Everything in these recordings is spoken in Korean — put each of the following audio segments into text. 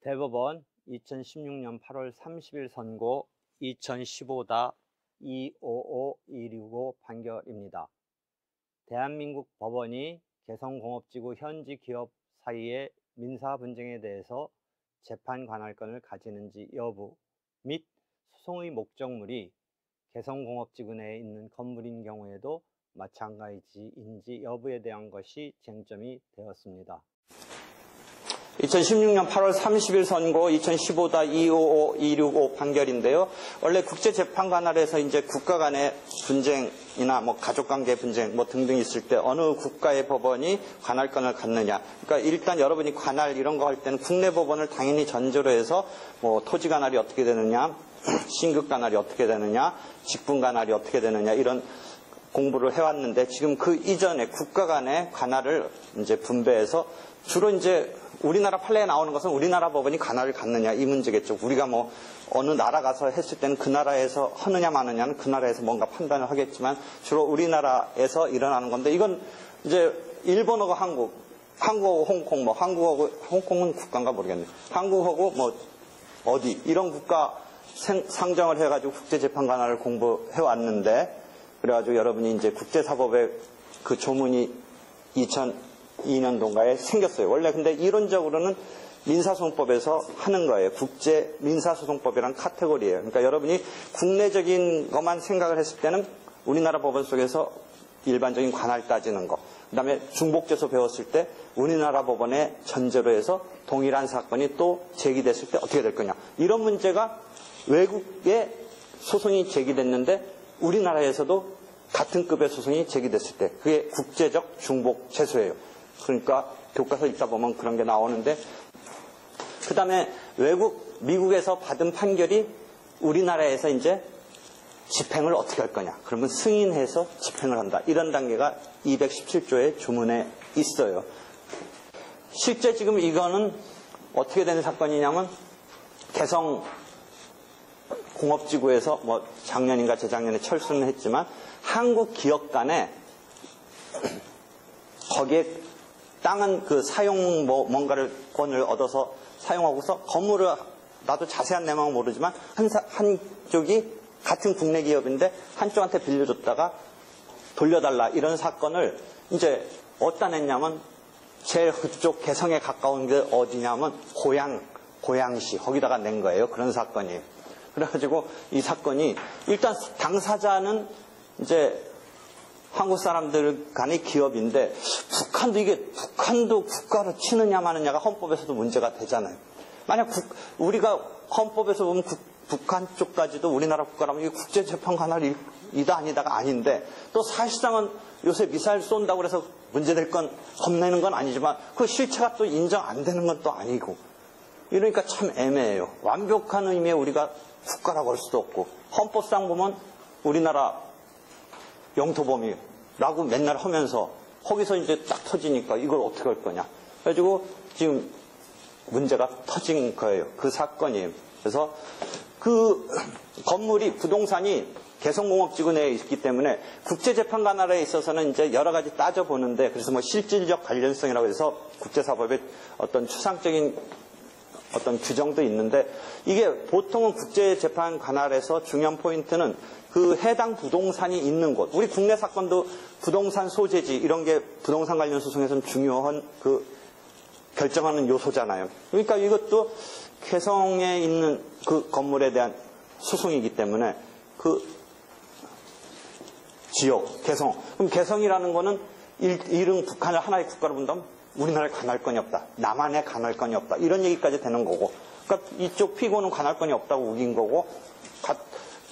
대법원 2016년 8월 30일 선고 2015-255265 판결입니다. 대한민국 법원이 개성공업지구 현지 기업 사이의 민사 분쟁에 대해서 재판 관할권을 가지는지 여부 및 소송의 목적물이 개성공업지구 내에 있는 건물인 경우에도 마찬가지인지 여부에 대한 것이 쟁점이 되었습니다. 2016년 8월 30일 선고 2015-255265 판결인데요. 원래 국제재판 관할에서 이제 국가 간의 분쟁이나 뭐 가족관계 분쟁 뭐 등등 있을 때 어느 국가의 법원이 관할권을 갖느냐. 그러니까 일단 여러분이 관할 이런 거 할 때는 국내 법원을 당연히 전제로 해서 뭐 토지 관할이 어떻게 되느냐, 신급 관할이 어떻게 되느냐, 직분 관할이 어떻게 되느냐 이런 공부를 해왔는데 지금 그 이전에 국가 간의 관할을 이제 분배해서 주로 이제 우리나라 판례에 나오는 것은 우리나라 법원이 관할을 갖느냐 이 문제겠죠. 우리가 뭐 어느 나라 가서 했을 때는 그 나라에서 하느냐 마느냐는 그 나라에서 뭔가 판단을 하겠지만 주로 우리나라에서 일어나는 건데 이건 이제 일본하고 한국하고 홍콩 뭐 한국하고 홍콩은 국가인가 모르겠네요. 한국하고 뭐 어디 이런 국가 상정을 해가지고 국제재판 관할을 공부해 왔는데 그래가지고 여러분이 이제 국제사법의 그 조문이 2002년도인가에 생겼어요. 원래 근데 이론적으로는 민사소송법에서 하는 거예요. 국제민사소송법이라는 카테고리예요. 그러니까 여러분이 국내적인 것만 생각을 했을 때는 우리나라 법원 속에서 일반적인 관할 따지는 거. 그 다음에 중복제소 배웠을 때 우리나라 법원의 전제로 해서 동일한 사건이 또 제기됐을 때 어떻게 될 거냐. 이런 문제가 외국에 소송이 제기됐는데 우리나라에서도 같은 급의 소송이 제기됐을 때 그게 국제적 중복제소예요. 그러니까 교과서 읽다 보면 그런 게 나오는데 그 다음에 미국에서 받은 판결이 우리나라에서 이제 집행을 어떻게 할 거냐. 그러면 승인해서 집행을 한다. 이런 단계가 217조의 조문에 있어요. 실제 지금 이거는 어떻게 되는 사건이냐면 개성공업지구에서 뭐 작년인가 재작년에 철수는 했지만 한국 기업 간에 거기에 땅은 그 사용 뭔가를 권을 얻어서 사용하고서 건물을 나도 자세한 내용은 모르지만 한쪽이 같은 국내 기업인데 한쪽한테 빌려줬다가 돌려달라 이런 사건을 이제 어디다 냈냐면 제일 그쪽 개성에 가까운 게 어디냐면 고양시 거기다가 낸 거예요. 그런 사건이. 그래가지고 이 사건이 일단 당사자는 이제 한국 사람들 간의 기업인데 북한도 국가로 치느냐 마느냐가 헌법에서도 문제가 되잖아요. 만약 우리가 헌법에서 보면 북한 쪽까지도 우리나라 국가라면 이게 국제재판 관할이다 아니다가 아닌데 또 사실상은 요새 미사일 쏜다고 해서 문제될 건 겁내는 건 아니지만 그 실체가 또 인정 안 되는 건 또 아니고 이러니까 참 애매해요. 완벽한 의미의 우리가 국가라고 할 수도 없고 헌법상 보면 우리나라 영토 범위라고 맨날 하면서 거기서 이제 딱 터지니까 이걸 어떻게 할 거냐. 그래가지고 지금 문제가 터진 거예요. 그 사건이에요. 그래서 그 건물이 부동산이 개성공업지구 내에 있기 때문에 국제재판 관할에 있어서는 이제 여러 가지 따져보는데 그래서 뭐 실질적 관련성이라고 해서 국제사법의 어떤 추상적인 어떤 규정도 있는데 이게 보통은 국제재판 관할에서 중요한 포인트는 그 해당 부동산이 있는 곳. 우리 국내 사건도 부동산 소재지 이런 게 부동산 관련 소송에서는 중요한 그 결정하는 요소잖아요. 그러니까 이것도 개성에 있는 그 건물에 대한 소송이기 때문에 그 지역, 개성. 그럼 개성이라는 거는 이른 북한을 하나의 국가로 본다면 우리나라에 관할권이 없다. 남한에 관할권이 없다. 이런 얘기까지 되는 거고. 그러니까 이쪽 피고는 관할권이 없다고 우긴 거고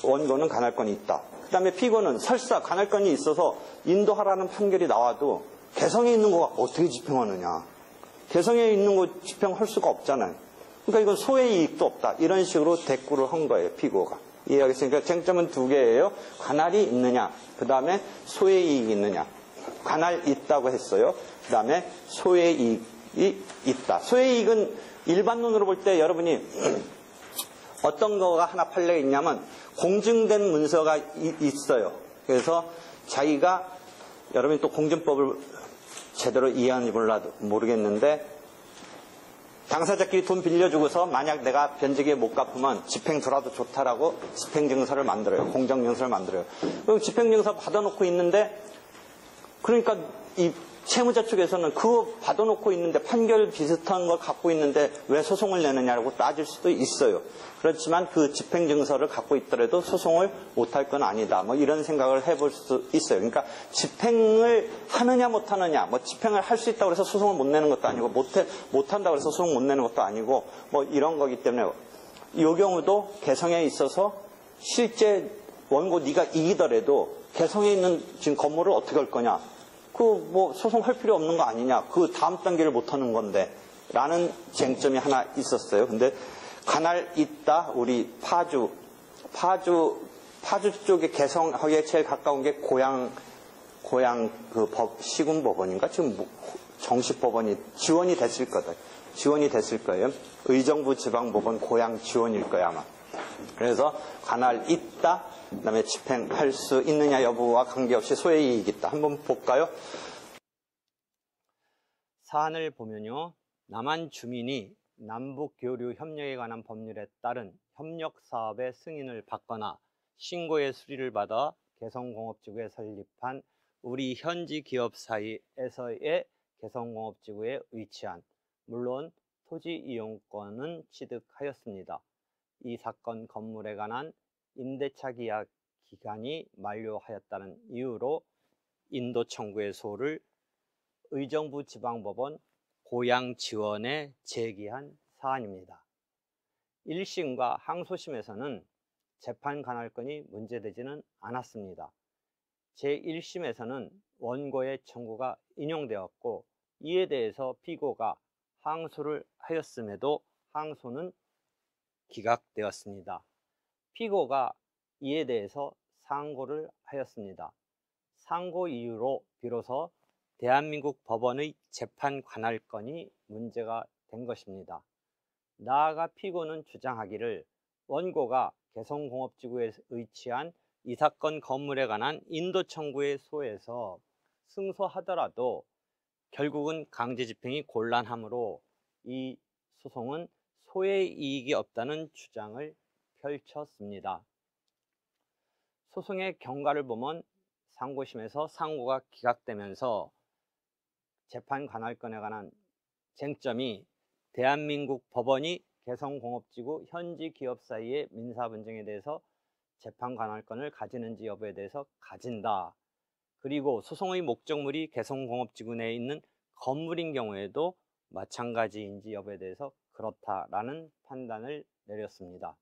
원고는 관할권이 있다. 그 다음에 피고는 설사 관할권이 있어서 인도하라는 판결이 나와도 개성에 있는 거가 어떻게 집행하느냐. 개성에 있는 거 집행할 수가 없잖아요. 그러니까 이건 소의 이익도 없다. 이런 식으로 대꾸를 한 거예요. 피고가. 이해하겠습니까? 쟁점은 두 개예요. 관할이 있느냐. 그 다음에 소의 이익이 있느냐. 관할 있다고 했어요. 그 다음에 소의 이익이 있다. 소의 이익은 일반론으로 볼 때 여러분이 어떤 거가 하나 판례가 있냐면 공증된 문서가 있어요. 그래서 자기가 여러분이 또 공증법을 제대로 이해하는지 모르겠는데 당사자끼리 돈 빌려주고서 만약 내가 변제기에 못 갚으면 집행더라도 좋다라고 집행증서를 만들어요. 공정증서를 만들어요. 그럼 집행증서 받아놓고 있는데 그러니까 이 채무자 쪽에서는 그거 받아놓고 있는데 판결 비슷한 걸 갖고 있는데 왜 소송을 내느냐라고 따질 수도 있어요. 그렇지만 그 집행증서를 갖고 있더라도 소송을 못할 건 아니다. 뭐 이런 생각을 해볼 수 있어요. 그러니까 집행을 하느냐 못하느냐, 뭐 집행을 할 수 있다고 해서 소송을 못 내는 것도 아니고 못한다고 해서 소송 못 내는 것도 아니고 뭐 이런 거기 때문에 이 경우도 개성에 있어서 실제 원고 네가 이기더라도 개성에 있는 지금 건물을 어떻게 할 거냐. 그 뭐 소송할 필요 없는 거 아니냐. 그 다음 단계를 못 하는 건데 라는 쟁점이 하나 있었어요. 근데 관할 있다 우리 파주 쪽의 개성하기에 제일 가까운 게 고양 그 시군 법원인가 지금 정식 법원이 지원이 됐을 거다. 지원이 됐을 거예요. 의정부 지방법원 고양 지원일 거야 아마. 그래서 관할 있다. 그다음에 집행할 수 있느냐 여부와 관계없이 소의 이익이 있다. 한번 볼까요? 사안을 보면요. 남한 주민이 남북 교류 협력에 관한 법률에 따른 협력 사업의 승인을 받거나 신고의 수리를 받아 개성공업지구에 설립한 우리 현지 기업 사이에서의 개성공업지구에 위치한 물론 토지 이용권은 취득하였습니다. 이 사건 건물에 관한 임대차 계약 기간이 만료하였다는 이유로 인도 청구의 소를 의정부 지방법원 고양지원에 제기한 사안입니다. 1심과 항소심에서는 재판 관할권이 문제되지는 않았습니다. 제1심에서는 원고의 청구가 인용되었고 이에 대해서 피고가 항소를 하였음에도 항소는 기각되었습니다. 피고가 이에 대해서 상고를 하였습니다. 상고 이유로 비로소 대한민국 법원의 재판 관할권이 문제가 된 것입니다. 나아가 피고는 주장하기를 원고가 개성공업지구에 위치한 이 사건 건물에 관한 인도 청구의 소에서 승소하더라도 결국은 강제집행이 곤란하므로 이 소송은 소의 이익이 없다는 주장을 펼쳤습니다. 소송의 경과를 보면 상고심에서 상고가 기각되면서 재판 관할권에 관한 쟁점이 대한민국 법원이 개성공업지구 현지 기업 사이의 민사 분쟁에 대해서 재판 관할권을 가지는지 여부에 대해서 가진다. 그리고 소송의 목적물이 개성공업지구 내에 있는 건물인 경우에도 마찬가지인지 여부에 대해서 그렇다라는 판단을 내렸습니다.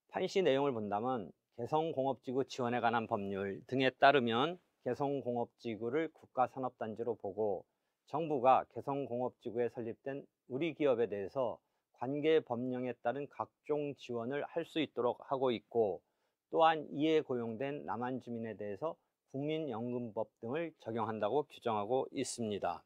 판시 내용을 본다면 개성공업지구 지원에 관한 법률 등에 따르면 개성공업지구를 국가산업단지로 보고 정부가 개성공업지구에 설립된 우리 기업에 대해서 관계 법령에 따른 각종 지원을 할 수 있도록 하고 있고 또한 이에 고용된 남한 주민에 대해서 국민연금법 등을 적용한다고 규정하고 있습니다.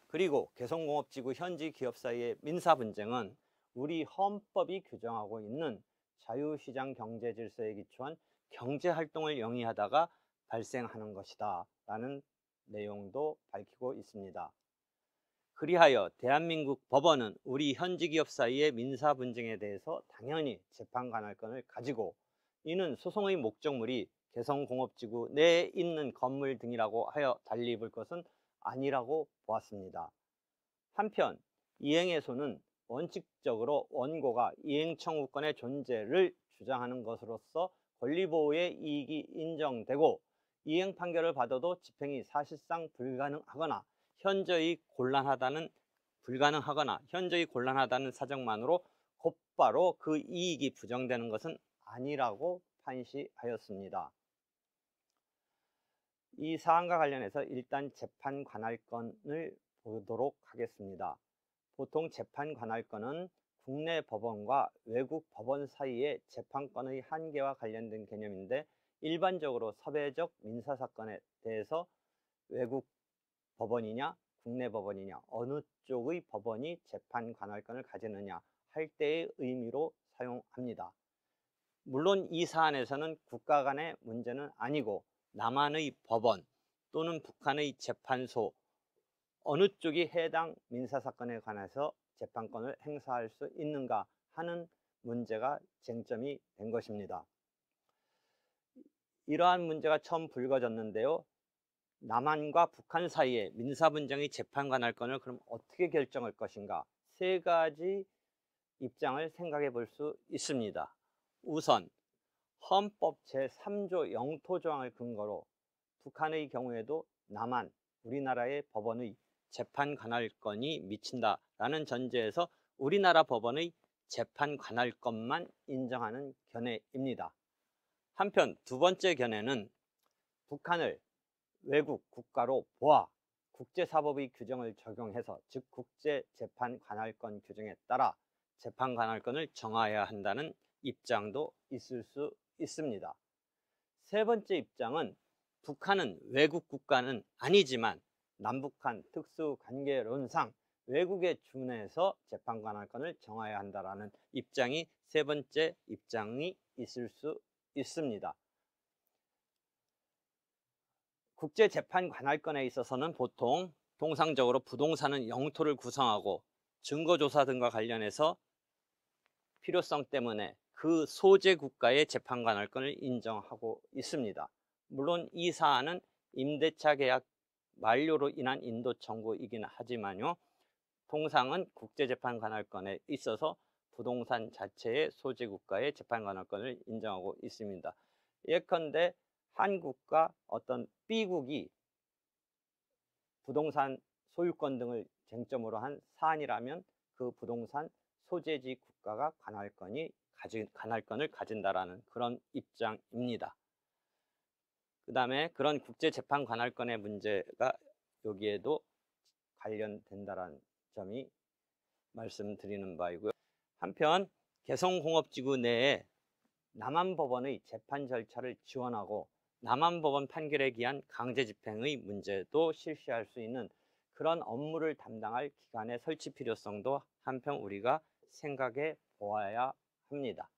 그리고 개성공업지구 현지 기업 사이의 민사 분쟁은 우리 헌법이 규정하고 있는 자유시장 경제 질서에 기초한 경제활동을 영위하다가 발생하는 것이다 라는 내용도 밝히고 있습니다. 그리하여 대한민국 법원은 우리 현지 기업 사이의 민사 분쟁에 대해서 당연히 재판 관할권을 가지고 이는 소송의 목적물이 개성공업지구 내에 있는 건물 등이라고 하여 달리 볼 것은 아니라고 보았습니다. 한편 이행해소는 원칙적으로 원고가 이행 청구권의 존재를 주장하는 것으로서 권리보호의 이익이 인정되고 이행 판결을 받아도 집행이 사실상 불가능하거나 현저히 곤란하다는 사정만으로 곧바로 그 이익이 부정되는 것은 아니라고 판시하였습니다. 이 사안과 관련해서 일단 재판 관할권을 보도록 하겠습니다. 보통 재판 관할권은 국내 법원과 외국 법원 사이의 재판권의 한계와 관련된 개념인데 일반적으로 사회적 민사사건에 대해서 외국 법원이냐 국내 법원이냐 어느 쪽의 법원이 재판 관할권을 가지느냐 할 때의 의미로 사용합니다. 물론 이 사안에서는 국가 간의 문제는 아니고 남한의 법원 또는 북한의 재판소 어느 쪽이 해당 민사사건에 관해서 재판권을 행사할 수 있는가 하는 문제가 쟁점이 된 것입니다. 이러한 문제가 처음 불거졌는데요. 남한과 북한 사이의 민사분쟁의 재판관할건을 그럼 어떻게 결정할 것인가? 세 가지 입장을 생각해 볼 수 있습니다. 우선 헌법 제3조 영토조항을 근거로 북한의 경우에도 남한, 우리나라의 법원의 재판관할건이 미친다라는 전제에서 우리나라 법원의 재판관할건만 인정하는 견해입니다. 한편 두 번째 견해는 북한을 외국 국가로 보아 국제사법의 규정을 적용해서 즉 국제재판관할건 규정에 따라 재판관할건을 정하여야 한다는 입장도 있을 수 있습니다. 세 번째 입장은 북한은 외국 국가는 아니지만 남북한 특수관계론상 외국에 준해서 재판관할건을 정하여야 한다는 입장이 세 번째 입장이 있을 수 있습니다. 국제재판관할건에 있어서는 보통 통상적으로 부동산은 영토를 구성하고 증거조사 등과 관련해서 필요성 때문에 그 소재 국가의 재판관할건을 인정하고 있습니다. 물론 이 사안은 임대차 계약 만료로 인한 인도 청구이긴 하지만요. 통상은 국제재판관할건에 있어서 부동산 자체의 소재 국가의 재판관할건을 인정하고 있습니다. 예컨대 한국과 어떤 B국이 부동산 소유권 등을 쟁점으로 한 사안이라면 그 부동산 소재지 국가가 관할건을 가진다라는 그런 입장입니다. 그 다음에 그런 국제재판관할건의 문제가 여기에도 관련된다는 점이 말씀드리는 바이고요. 한편 개성공업지구 내에 남한법원의 재판 절차를 지원하고 남한법원 판결에 기한 강제집행의 문제도 실시할 수 있는 그런 업무를 담당할 기관의 설치 필요성도 한편 우리가 생각해 보아야 합니다.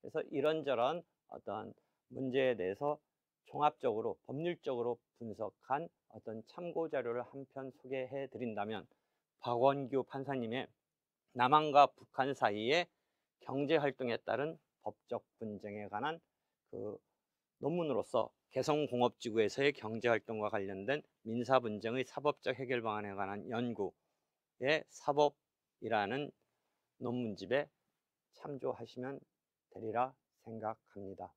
그래서 이런저런 어떤 문제에 대해서 종합적으로 법률적으로 분석한 어떤 참고 자료를 한편 소개해 드린다면 박원규 판사님의 남한과 북한 사이의 경제활동에 따른 법적 분쟁에 관한 그 논문으로서 개성공업지구에서의 경제활동과 관련된 민사분쟁의 사법적 해결 방안에 관한 연구의 사법이라는 논문집에 참조하시면 되리라 생각합니다.